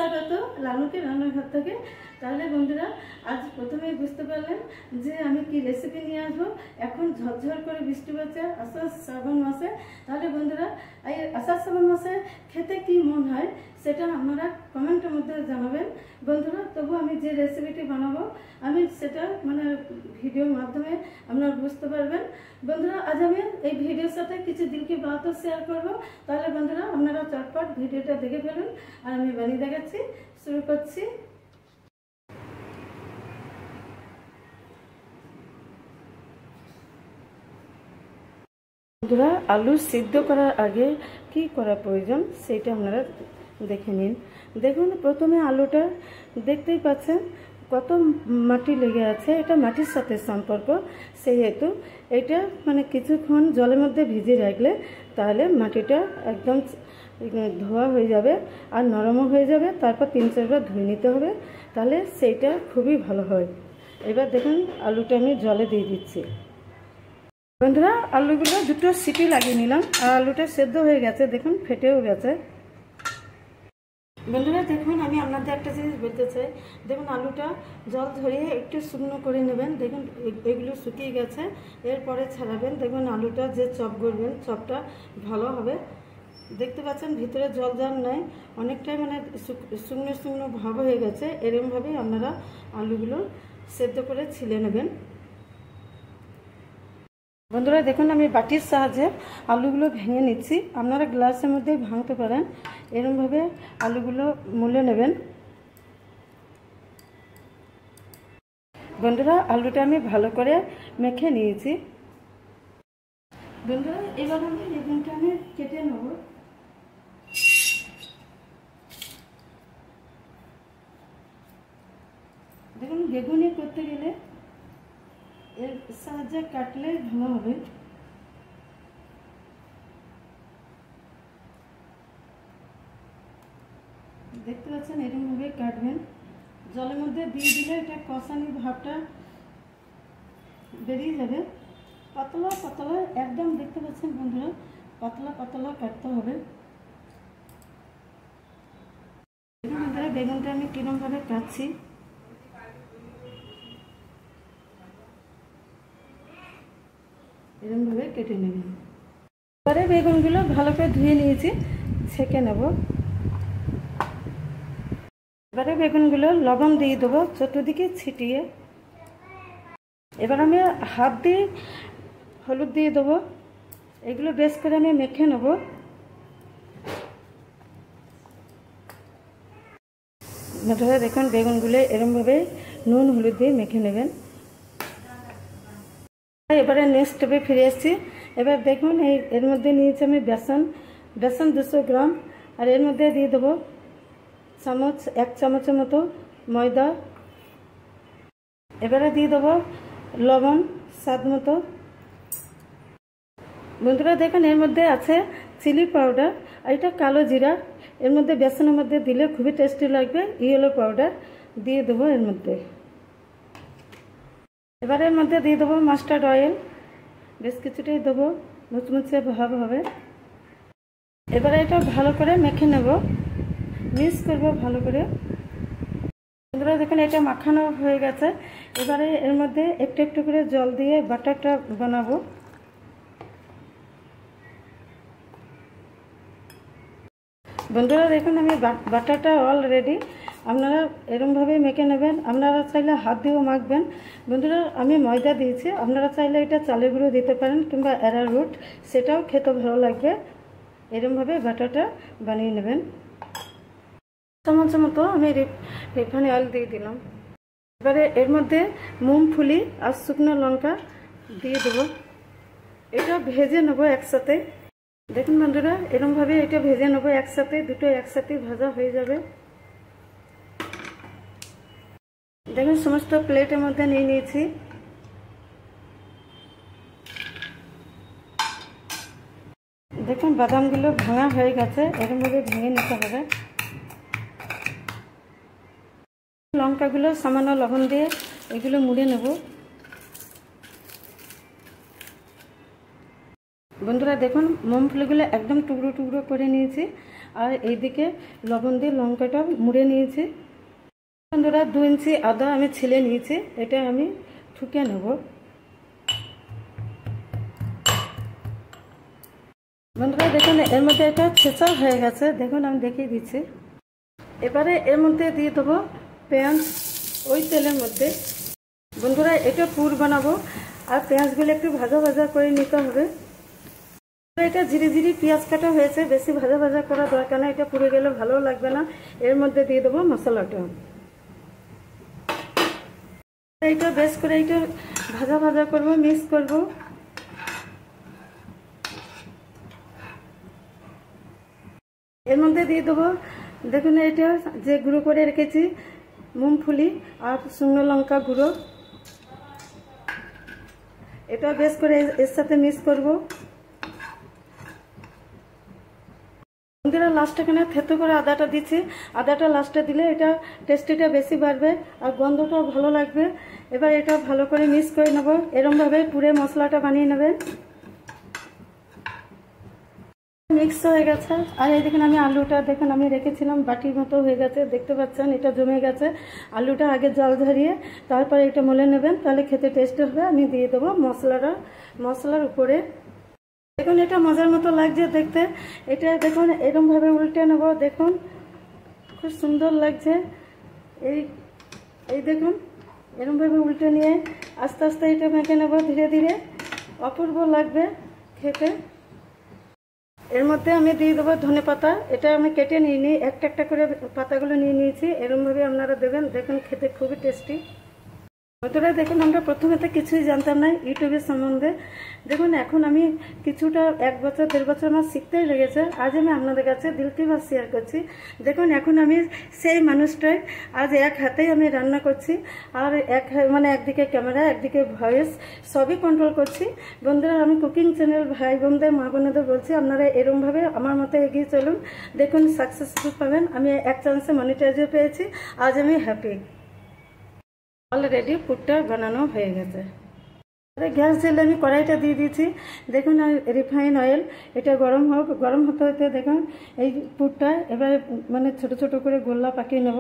স্বাগত লালুকে রান্নাঘর থেকে। তাহলে বন্ধুরা আজ প্রথমেই বুঝতে পারলেন যে আমি কি রেসিপি নিয়ে আসবো। এখন ঝরঝর করে বৃষ্টি পড়ছে আষাঢ় শ্রাবণ মাসে। তাহলে বন্ধুরা এই আষাঢ় শ্রাবণ মাসে খেতে কি মন হয় সেটা আপনারা কমেন্টের মধ্যে জানাবেন বন্ধুরা। তবু আমি যে রেসিপিটি বানাবো আমি সেটা ভিডিওর মাধ্যমে আপনারা বুঝতে পারবেন বন্ধুরা। আজ আমি এই ভিডিওর সাথে কিছু দিল কি বাতও শেয়ার করবো। তাহলে বন্ধুরা আপনারা চটপট ভিডিওটা দেখে ফেলুন আর আমি বানিয়ে দেখাচ্ছি। শুরু করছি। বন্ধুরা আলু সিদ্ধ করার আগে কি করা প্রয়োজন সেটা আপনারা দেখে নিন। দেখুন প্রথমে আলুটা দেখতেই পাচ্ছেন কত মাটি লেগে আছে, এটা মাটির সাথে সম্পর্ক। সেহেতু এটা কিছুক্ষণ জলের মধ্যে ভিজিয়ে রাখলে তাহলে মাটিটা একদম ধোয়া হয়ে যাবে আর নরমও হয়ে যাবে। তারপর 3-4 বার ধুয়ে নিতে হবে, তাহলে সেইটা খুবই ভালো হয়। এবার দেখুন আলুটা আমি জলে দিয়ে দিচ্ছি। বন্ধুরা আলুগুলো দুটো সিটি লাগিয়ে নিলাম আর আলুটা সেদ্ধ হয়ে গেছে, দেখুন ফেটেও গেছে। বন্ধুরা দেখুন আমি আপনাদের একটা জিনিস বলতে চাই, দেখুন আলুটা জল ঝরিয়ে একটু শুকনো করে নেবেন। দেখুন এগুলো শুকিয়ে গেছে, এরপরে ছাড়াবেন। দেখুন আলুটা যে চপ করবেন চপটা ভালো হবে। দেখতে পাচ্ছেন ভিতরে জল জল নাই, অনেকটাই শুকনো শুকনো ভাব হয়ে গেছে। এরকমভাবেই আপনারা আলুগুলো সেদ্ধ করে ছিলে নেবেন। বন্ধুরা দেখুন আমি বাটির সাহায্যে আলুগুলো ভেঙে নিচ্ছি, আপনারা গ্লাসের মধ্যে ভাঙতে পারেন। এরকমভাবে আলুগুলো মুলে নেবেন। বন্ধুরা আলুটা আমি ভালো করে মেখে নিয়েছি। বন্ধুরা এবার আমি বেগুনটা কেটে নেব। দেখুন বেগুনি করতে গেলে এর সাহায্যে কাটলে ভালো হবে। দেখতে পাচ্ছেন এরকমভাবে কাটবেন। জলের মধ্যে দিয়ে দিলে এটা কষানি ভাবটা বেরিয়ে যাবে। পাতলা পাতলা একদম দেখতে পাচ্ছেন বন্ধুরা, পাতলা পাতলা কাটতে হবে। বন্ধুরা বেগুনটা আমি কিরমভাবে কাটছি, এরকমভাবে কেটে নেবেন। এবারে বেগুনগুলো ভালো করে ধুয়ে নিয়েছি, ছেঁকে নেব। এবারে বেগুনগুলো লবণ দিয়ে দেবো চতুর্দিকে ছিটিয়ে। এবার আমি হাত দিয়ে হলুদ দিয়ে দেবো। এগুলো বেশ করে আমি মেখে নেব। ধরে দেখুন বেগুনগুলো এরকমভাবে নুন হলুদ দিয়ে মেখে নেবেন। এবারে নেক্সট স্টেপে ফিরে এসেছি। এবার দেখুন এর মধ্যে নিয়েছি আমি বেসন 200 গ্রাম, আর এর মধ্যে দিয়ে দেবো 1 চামচের মতো ময়দা। এবারে দিয়ে দেবো লবণ স্বাদ মতো। বন্ধুরা দেখুন এর মধ্যে আছে চিলি পাউডার, আর এটা কালো জিরা। এর মধ্যে বেসনের মধ্যে দিলে খুবই টেস্টি লাগবে। ইয়েলো পাউডার দিয়ে দেবো এর মধ্যে। এবার এর মধ্যে দিয়ে দেবো মাস্টার্ড অয়েল, বেশ কিছুটাই দেবো, মুচমুচে ভাব হবে। এবারে এটা ভালো করে মেখে নেব, মিক্স করব ভালো করে। বন্ধুরা দেখুন এটা মাখানো হয়ে গেছে। এবারে এর মধ্যে একটু একটু করে জল দিয়ে বাটারটা বানাবো। বন্ধুরা দেখুন আমি বাটারটা অলরেডি, আপনারা এরকমভাবে মেখে নেবেন। আপনারা চাইলে হাত দিয়েও মাখবেন। বন্ধুরা আমি ময়দা দিয়েছি, আপনারা চাইলে এটা চালের গুঁড়ো দিতে পারেন কিংবা অ্যারারুট, সেটাও খেতে ভালো লাগবে। এরকমভাবে বাটারটা বানিয়ে নেবেন। চামচের মতো আমি রিফাইন অয়েল দিয়ে দিলাম। এবারে এর মধ্যে মুংফলি আর শুকনো লঙ্কা দিয়ে দেবো। এটা ভেজে নেবো একসাথে। দেখুন বন্ধুরা এরকমভাবে এটা ভেজে নেবো একসাথে, দুটো একসাথে ভাজা হয়ে যাবে। দেখুন সমস্ত প্লেটের মধ্যে নিয়ে নিয়েছি। দেখুন বাদামগুলো ভাঙা হয়ে গেছে, এরকমভাবে ভেঙে নিতে হবে। লঙ্কাগুলো সামান্য লবণ দিয়ে এগুলো মুড়ে নেব। বন্ধুরা দেখুন মুমফলিগুলো একদম টুকরো টুকরো করে নিয়েছি, আর এইদিকে লবণ দিয়ে লঙ্কাটা মুড়ে নিয়েছি। বন্ধুরা 2 ইঞ্চি আদা আমি ছিলে নিয়েছি, এটা আমি ঠুকে নেব। বন্ধুরা দেখুন এর মধ্যে এটা ছেঁচা হয়ে গেছে, দেখুন আমি দেখিয়ে দিচ্ছি। এবারে এর মধ্যে দিয়ে দেবো পেঁয়াজ ওই তেলের মধ্যে। বন্ধুরা এটা পুর বানাবো, আর পেঁয়াজগুলো একটু ভাজা ভাজা করে নিতে হবে। এটা ধীরে ধীরে পেঁয়াজ কাটা হয়েছে, বেশি ভাজা ভাজা করা দরকার না, এটা পুড়ে গেলে ভালো লাগবে না। এর মধ্যে দিয়ে দেবো মশলাটা। এটা বেশ করে এটা ভাজা ভাজা করব, মিক্স করব। এর মধ্যে দিয়ে দেবো দেখুন এটা যে গুঁড়ো করে রেখেছি মুংফলি আর শুকনো লঙ্কা গুঁড়ো, এটা বেশ করে এর সাথে মিক্স করব। বন্ধুরা লাস্টে এখানে থেতো করে আদাটা দিচ্ছি, আদাটা লাস্টে দিলে এটা টেস্টিটা বেশি বাড়বে আর গন্ধটাও ভালো লাগবে। এবার এটা ভালো করে মিক্স করে নেব, এরমভাবে পুরো মশলাটা বানিয়ে নেবেন। মিক্স হয়ে গেছে, আর এই দেখুন আমি আলুটা দেখুন আমি রেখেছিলাম বাটির মতো হয়ে গেছে, দেখতে পাচ্ছেন এটা জমে গেছে। আলুটা আগে জল ঝরিয়ে তারপরে এটা মলে নেবেন, তাহলে খেতে টেস্ট হবে। আমি দিয়ে দেবো মশলার উপরে। দেখুন এটা মজার মতো লাগছে দেখতে, এটা দেখুন এরমভাবে উল্টে নেব, দেখুন খুব সুন্দর লাগছে। এই দেখুন এরমভাবে উল্টে নিয়ে আস্তে আস্তে এটা মেখে নেব ধীরে ধীরে, অপূর্ব লাগবে খেতে। এর মধ্যে আমি দিয়ে দেবো ধনে পাতা, এটা আমি কেটে নিয়ে নিই, একটা একটা করে পাতাগুলো নিয়ে নিয়েছি, এরমভাবে আপনারা দেবেন, দেখুন খেতে খুবই টেস্টি। বন্ধুরা দেখুন আমরা প্রথমে তো কিছুই জানতাম না ইউটিউবের সম্বন্ধে, দেখুন এখন আমি কিছুটা 1 বছর 1.5 বছর আমার শিখতেই লেগেছে। আজ আমি আপনাদের কাছে দিল কি বাত শেয়ার করছি। দেখুন এখন আমি সেই মানুষটাই, আজ এক হাতেই আমি রান্না করছি, আর একদিকে ক্যামেরা একদিকে ভয়েস সবই কন্ট্রোল করছি। বন্ধুরা আমি কুকিং চ্যানেল ভাই বোনদের মা বোনেদের বলছি আপনারা এরমভাবে আমার মতো এগিয়ে চলুন, দেখুন সাকসেসফুল পাবেন। আমি এক চান্সে মনিটাইজও পেয়েছি, আজ আমি হ্যাপি। অলরেডি পুরটা বানানো হয়ে গেছে। গ্যাস জেলে আমি কড়াইটা দিয়ে দিয়েছি, দেখুন রিফাইন অয়েল, এটা গরম হোক, গরম হতে হতে দেখুন এই পুরটা এবারে ছোট ছোট করে গোল্লা পাকিয়ে নেব।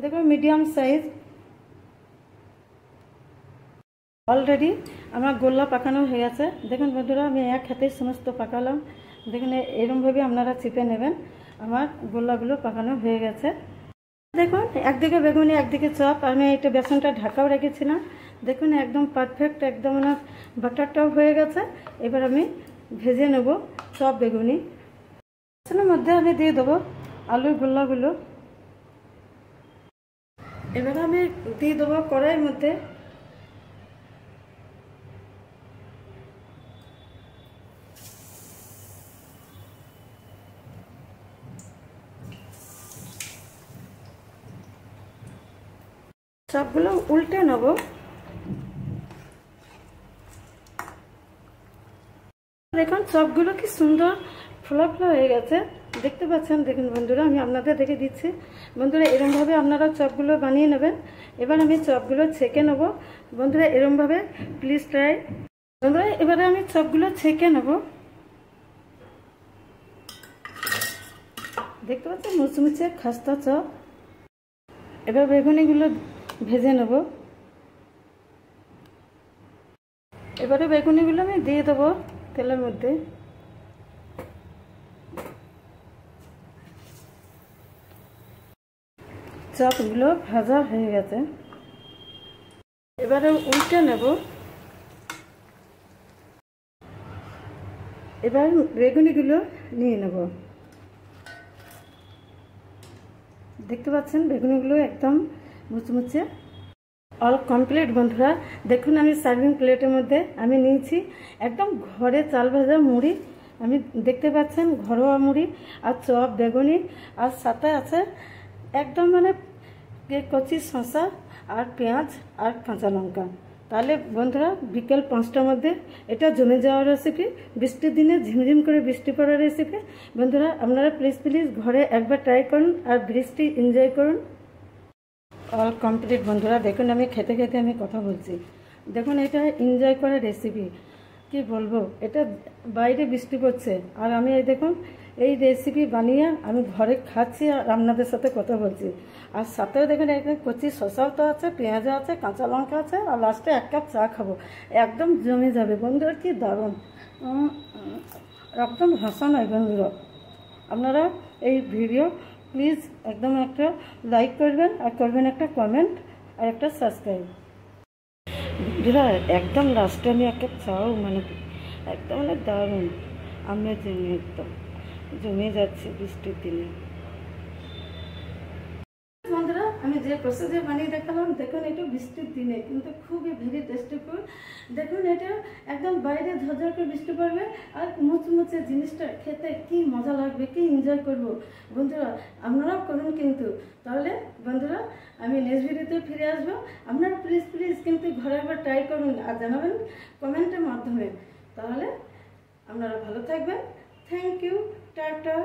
দেখুন মিডিয়াম সাইজ অলরেডি আমার গোল্লা পাকানো হয়ে গেছে। দেখুন বন্ধুরা আমি এক হাতেই সমস্ত পাকালাম, দেখুন এরমভাবে আপনারা চিপে নেবেন। আমার গোল্লাগুলো পাকানো হয়ে গেছে। দেখুন একদিকে বেগুনি একদিকে চপ, আমি এটা বেসনটা ঢাকাও রেখেছিলাম, দেখুন একদম পারফেক্ট, একদম বাটারটাও হয়ে গেছে। এবার আমি ভেজে নেব চপ বেগুনি। বেসনের মধ্যে আমি দিয়ে দেবো আলুর গোল্লাগুলো। এবার আমি দিয়ে দেবো কড়াইয়ের মধ্যে সবগুলো উল্টে নেব। দেখুন সবগুলো কি সুন্দর ফোলা ফোলা হয়ে গেছে, দেখতে পাচ্ছেন। দেখুন বন্ধুরা আমি আপনাদের দেখে দিচ্ছি, বন্ধুরা এরমভাবে আপনারা চপগুলো বানিয়ে নেবেন। এবার আমি চপগুলো ছেঁকে নেব, বন্ধুরা এরমভাবে প্লিজ ট্রাই। বন্ধুরা এবারে আমি চপগুলো ছেঁকে নেব, দেখতে পাচ্ছেন মুচমুচে খাস্তা চপ। এবার বেগুনিগুলো ভেজে নেব। এবারে বেগুনিগুলো আমি দিয়ে দেবো তেলের মধ্যে। চপগুলো ভাজা হয়ে গেছে, এবারে উল্টে নেব। এবার বেগুনিগুলো নিয়ে নেব, দেখতে পাচ্ছেন বেগুনিগুলো একদম মুচমুচে। অল কমপ্লিট বন্ধুরা, দেখুন আমি সার্ভিং প্লেটের মধ্যে আমি নিয়েছি একদম ঘরে চাল ভাজা মুড়ি, আমি দেখতে পাচ্ছেন ঘরোয়া মুড়ি আর চপ বেগুনি, আর সাথে আছে একদম কচি শসা আর পেঁয়াজ আর কাঁচা লঙ্কা। তাহলে বন্ধুরা বিকেল 5টার মধ্যে এটা জমে যাওয়ার রেসিপি, বৃষ্টির দিনে ঝিমঝিম করে বৃষ্টি পড়ার রেসিপি। বন্ধুরা আপনারা প্লিজ ঘরে একবার ট্রাই করুন আর বৃষ্টি এনজয় করুন। অল কমপ্লিট বন্ধুরা, দেখুন আমি খেতে খেতে আমি কথা বলছি, দেখুন এটা এনজয় করার রেসিপি। কি বলবো, এটা বাইরে বৃষ্টি পড়ছে আর আমি এই দেখুন এই রেসিপি বানিয়ে আমি ঘরে খাচ্ছি আর আপনাদের সাথে কথা বলছি। আর সাথেও দেখুন একদম কচি শসাও তো আছে, পেঁয়াজও আছে, কাঁচা লঙ্কা আছে, আর লাস্টে 1 কাপ চা খাবো। একদম জমে যাবে বন্ধুরা, কি দারুণ, একদম ভাষা নয় বন্ধুরা। আপনারা এই ভিডিও প্লিজ একদম একটা লাইক করবেন আর করবেন একটা কমেন্ট আর একটা সাবস্ক্রাইব। বন্ধুরা একদম লাস্টে আমি 1 কাপ চাও মানে একদম মানে দারুণ, আমি একদম জমে যাচ্ছে বৃষ্টির দিনে। বন্ধুরা আমি যে প্রসেসে বানিয়ে দেখালাম, দেখুন এটা বৃষ্টির দিনে কিন্তু খুবই ভেরি টেস্টি ফুড। দেখুন এটা একদম বাইরে ঝরঝর করে বৃষ্টি পড়বে আর মুচমুচে জিনিসটা খেতে কি মজা লাগবে, কি এনজয় করবো বন্ধুরা, আপনারাও করুন কিন্তু। তাহলে বন্ধুরা আমি নেক্সট ভিডিওতে ফিরে আসবো, আপনারা প্লিজ প্লিজ কিন্তু ঘরে একবার ট্রাই করুন আর জানাবেন কমেন্টের মাধ্যমে। তাহলে আপনারা ভালো থাকবেন। Thank you, tata.